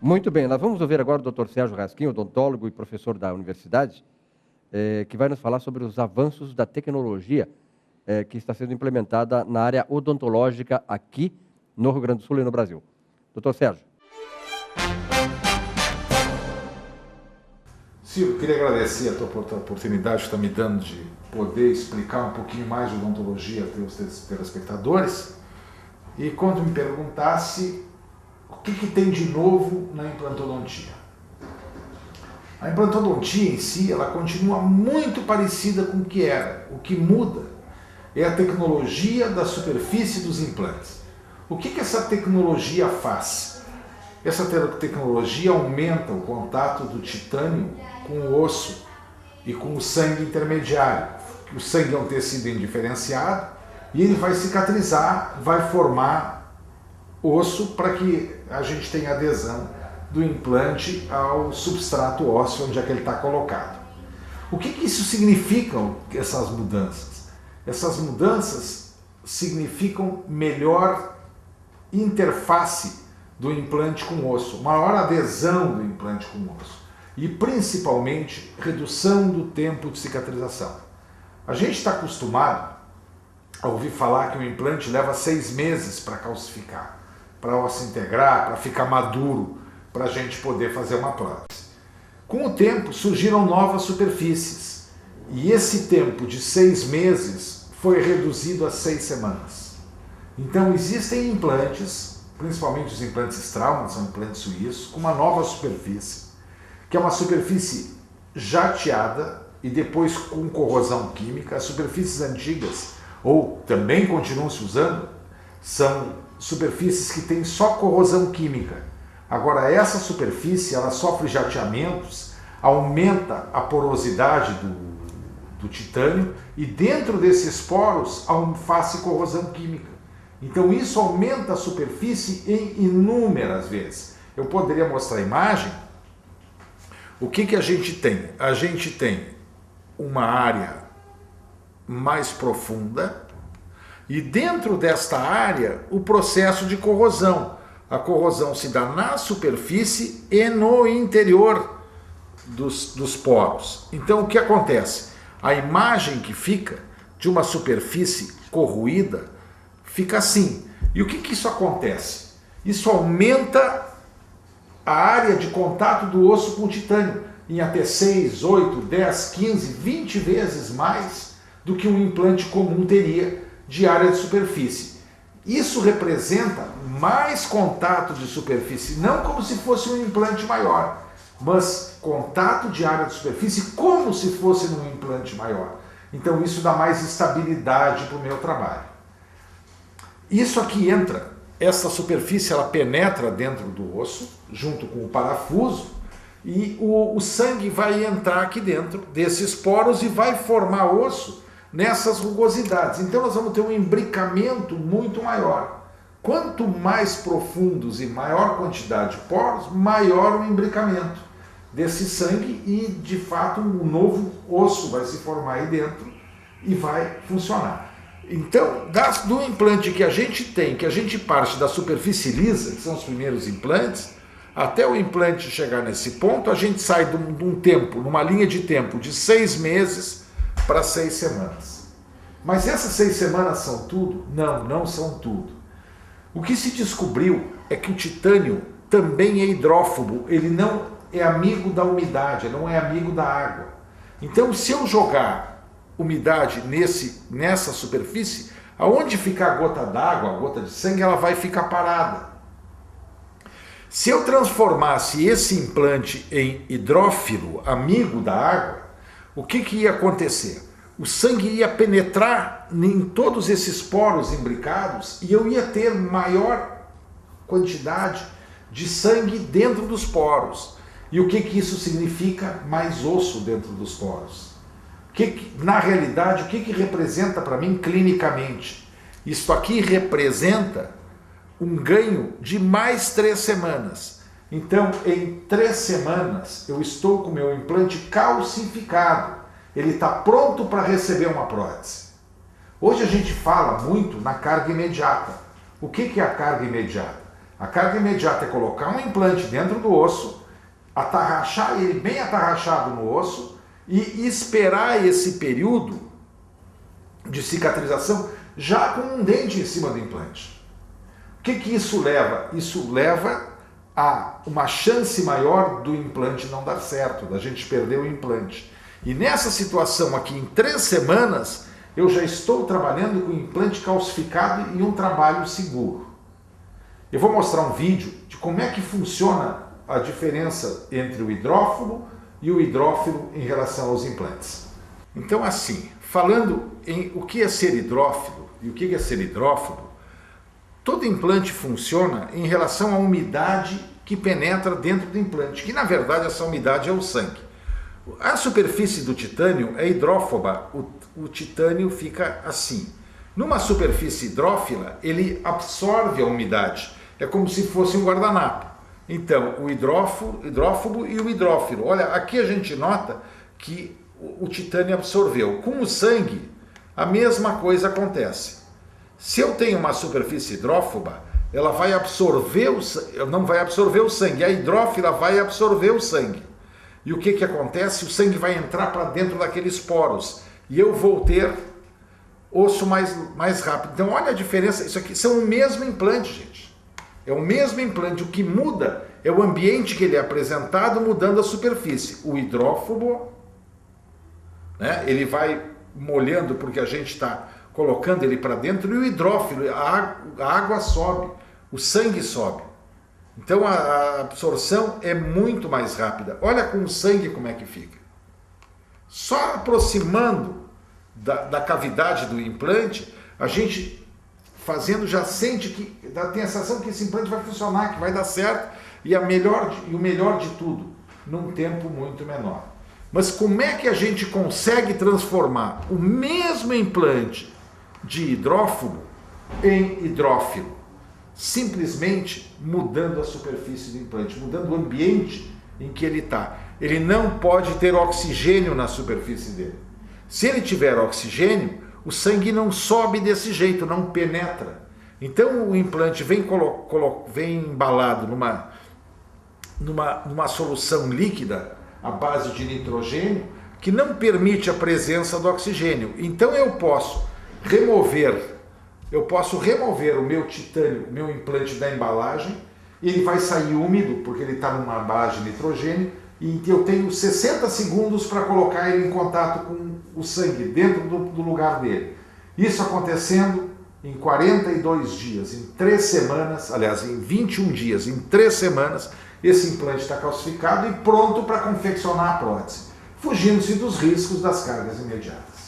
Muito bem, nós vamos ouvir agora o Dr. Sérgio Raskin, odontólogo e professor da universidade, que vai nos falar sobre os avanços da tecnologia que está sendo implementada na área odontológica aqui no Rio Grande do Sul e no Brasil. Dr. Sérgio. Ciro, queria agradecer a tua oportunidade que está me dando de poder explicar um pouquinho mais de odontologia para os telespectadores. E quando me perguntasse o que tem de novo na implantodontia. A implantodontia em si, ela continua muito parecida com o que era. O que muda é a tecnologia da superfície dos implantes. O que essa tecnologia faz? Essa tecnologia aumenta o contato do titânio com o osso e com o sangue intermediário. O sangue é um tecido indiferenciado e ele vai cicatrizar, vai formar osso para que a gente tenha adesão do implante ao substrato ósseo onde é que ele está colocado. O que isso significam, essas mudanças? Essas mudanças significam melhor interface do implante com o osso, maior adesão do implante com o osso e principalmente redução do tempo de cicatrização. A gente está acostumado a ouvir falar que o implante leva 6 meses para calcificar, para o osso integrar, para ficar maduro, para a gente poder fazer uma prótese. Com o tempo surgiram novas superfícies e esse tempo de 6 meses foi reduzido a 6 semanas. Então existem implantes, principalmente os implantes Straumann, são implantes suíços, com uma nova superfície, que é uma superfície jateada e depois com corrosão química. As superfícies antigas, ou também continuam se usando, são superfícies que têm só corrosão química. Agora essa superfície, ela sofre jateamentos, aumenta a porosidade do titânio e dentro desses poros faz corrosão química. Então isso aumenta a superfície em inúmeras vezes. Eu poderia mostrar a imagem. O que a gente tem? A gente tem uma área mais profunda e dentro desta área o processo de corrosão. A corrosão se dá na superfície e no interior dos poros. Então o que acontece? A imagem que fica de uma superfície corroída fica assim. E o que isso acontece? Isso aumenta a área de contato do osso com o titânio em até 6, 8, 10, 15, 20 vezes mais do que um implante comum teria de área de superfície. Isso representa mais contato de superfície, não como se fosse um implante maior, mas contato de área de superfície como se fosse num implante maior. Então isso dá mais estabilidade para o meu trabalho. Isso aqui entra, essa superfície ela penetra dentro do osso, junto com o parafuso, e o sangue vai entrar aqui dentro desses poros e vai formar osso nessas rugosidades. Então nós vamos ter um imbricamento muito maior. Quanto mais profundos e maior quantidade de poros, maior o imbricamento desse sangue e, de fato, um novo osso vai se formar aí dentro e vai funcionar. Então, do implante que a gente tem, que a gente parte da superfície lisa, que são os primeiros implantes, até o implante chegar nesse ponto, a gente sai de um tempo, numa linha de tempo de 6 meses para 6 semanas. Mas essas 6 semanas são tudo? Não, não são tudo. O que se descobriu é que o titânio também é hidrófobo, ele não é amigo da umidade, não é amigo da água. Então, se eu jogar umidade nessa superfície, aonde ficar a gota d'água, a gota de sangue, ela vai ficar parada. Se eu transformasse esse implante em hidrófilo, amigo da água, o que ia acontecer? O sangue ia penetrar em todos esses poros imbricados e eu ia ter maior quantidade de sangue dentro dos poros. E o que isso significa? Mais osso dentro dos poros. Na realidade, o que representa para mim clinicamente? Isso aqui representa um ganho de mais 3 semanas. Então, em 3 semanas, eu estou com o meu implante calcificado. Ele está pronto para receber uma prótese. Hoje a gente fala muito na carga imediata. O que é a carga imediata? A carga imediata é colocar um implante dentro do osso, atarrachar ele bem atarrachado no osso e esperar esse período de cicatrização já com um dente em cima do implante. O que isso leva? Isso leva a uma chance maior do implante não dar certo, da gente perder o implante. E nessa situação aqui, em 3 semanas, eu já estou trabalhando com implante calcificado e um trabalho seguro. Eu vou mostrar um vídeo de como é que funciona a diferença entre o hidrófilo e o hidrófilo em relação aos implantes. Então, assim, falando em o que é ser hidrófilo e o que é ser hidrófilo, todo implante funciona em relação à umidade que penetra dentro do implante, que na verdade essa umidade é o sangue. A superfície do titânio é hidrófoba, o titânio fica assim. Numa superfície hidrófila, ele absorve a umidade, é como se fosse um guardanapo. Então, o hidrófobo e o hidrófilo. Olha, aqui a gente nota que o titânio absorveu. Com o sangue, a mesma coisa acontece. Se eu tenho uma superfície hidrófoba, ela vai absorver não vai absorver o sangue, a hidrófila vai absorver o sangue. E o que acontece? O sangue vai entrar para dentro daqueles poros e eu vou ter osso mais rápido. Então olha a diferença, isso aqui são o mesmo implante, gente. É o mesmo implante, o que muda é o ambiente que ele é apresentado mudando a superfície. O hidrófobo, né, ele vai molhando porque a gente está colocando ele para dentro, e o hidrófilo, a água sobe, o sangue sobe. Então a absorção é muito mais rápida. Olha com o sangue como é que fica. Só aproximando da cavidade do implante, a gente fazendo já sente que, tem a sensação que esse implante vai funcionar, que vai dar certo, e o melhor de tudo, num tempo muito menor. Mas como é que a gente consegue transformar o mesmo implante de hidrófobo em hidrófilo? Simplesmente mudando a superfície do implante, mudando o ambiente em que ele está. Ele não pode ter oxigênio na superfície dele. Se ele tiver oxigênio, o sangue não sobe desse jeito, não penetra. Então o implante vem embalado numa solução líquida à base de nitrogênio, que não permite a presença do oxigênio. Então eu posso remover o meu titânio, o meu implante da embalagem, e ele vai sair úmido, porque ele está numa embalagem de nitrogênio, e eu tenho 60 segundos para colocar ele em contato com o sangue, dentro do lugar dele. Isso acontecendo em 42 dias, em 3 semanas, aliás, em 21 dias, em 3 semanas, esse implante está calcificado e pronto para confeccionar a prótese, fugindo-se dos riscos das cargas imediatas.